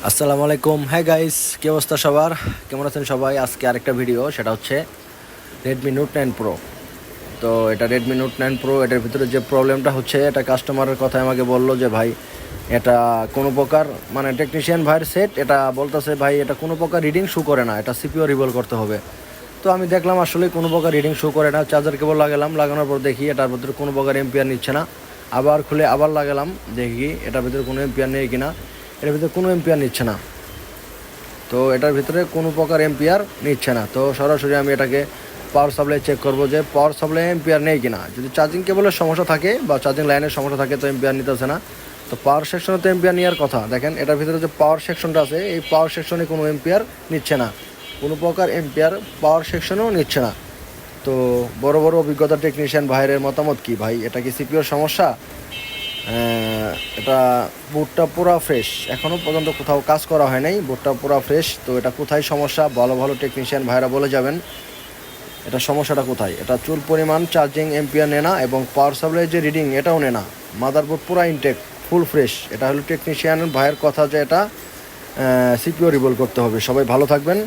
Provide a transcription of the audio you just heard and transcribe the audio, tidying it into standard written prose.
আসসালামু আলাইকুম। হ্যাঁ গাইস, কী অবস্থা সবার? কেমন আছেন সবাই? আজকে আরেকটা ভিডিও, সেটা হচ্ছে রেডমি নোট 9 প্রো। তো এটা রেডমি নোট 9 প্রো, এটার ভিতরে যে প্রবলেমটা হচ্ছে, এটা কাস্টমারের কথায় আমাকে বললো যে ভাই এটা কোনো প্রকার মানে টেকনিশিয়ান ভাইয়ের সেট, এটা বলতেছে ভাই এটা কোনো প্রকার রিডিং শো করে না, এটা সিপিও রিভল করতে হবে। তো আমি দেখলাম আসলে কোনো প্রকার রিডিং শো করে না। চার্জার কেবল লাগালাম, লাগানোর পর দেখি এটার ভিতরে কোনো প্রকার এম্পিয়ার নিচ্ছে না। আবার খুলে আবার লাগালাম, দেখি এটার ভিতরে কোনো এম্পিয়ার নেই কিনা। এটার ভিতরে কোনো এম্পিয়ার নিচ্ছে না। তো এটার ভিতরে কোনো প্রকার এম্পিয়ার নিচ্ছে না। তো সরাসরি আমি এটাকে পাওয়ার সাপ্লাই চেক করব যে পাওয়ার সাপ্লাই এম্পিয়ার নেই কিনা। যদি চার্জিং কেবলের সমস্যা থাকে বা চার্জিং লাইনের সমস্যা থাকে তো এম্পিয়ার নিতেছে না। তো পাওয়ার সেকশনে তো এম্পিয়ার নেওয়ার কথা। দেখেন এটার ভিতরে যে পাওয়ার সেকশনটা আছে, এই পাওয়ার সেকশনে কোনো এম্পিয়ার নিচ্ছে না, কোনো প্রকার এম্পিয়ার পাওয়ার সেকশনেও নিচ্ছে না। তো বড় বড় অভিজ্ঞতা টেকনিশিয়ান ভাইয়ের মতামত কি ভাই, এটা কি সিপিওর সমস্যা? এটা বুটটা পুরো ফ্রেশ, এখনও পর্যন্ত কোথাও কাজ করা হয় নাই, বুটটা পুরো ফ্রেশ। তো এটা কোথায় সমস্যা, ভালো ভালো টেকনিশিয়ান ভাইরা বলে যাবেন এটা সমস্যাটা কোথায়। এটা চুল পরিমাণ চার্জিং এম্পিয়ার নেয় না এবং পাওয়ার সাপ্লাই যে রিডিং এটাও নেয় না। মাদারবোর্ড পুরো ইনটেক, ফুল ফ্রেশ। এটা হলো টেকনিশিয়ান ভাইয়ের কথা যে এটা সিপিও রিভল করতে হবে। সবাই ভালো থাকবেন।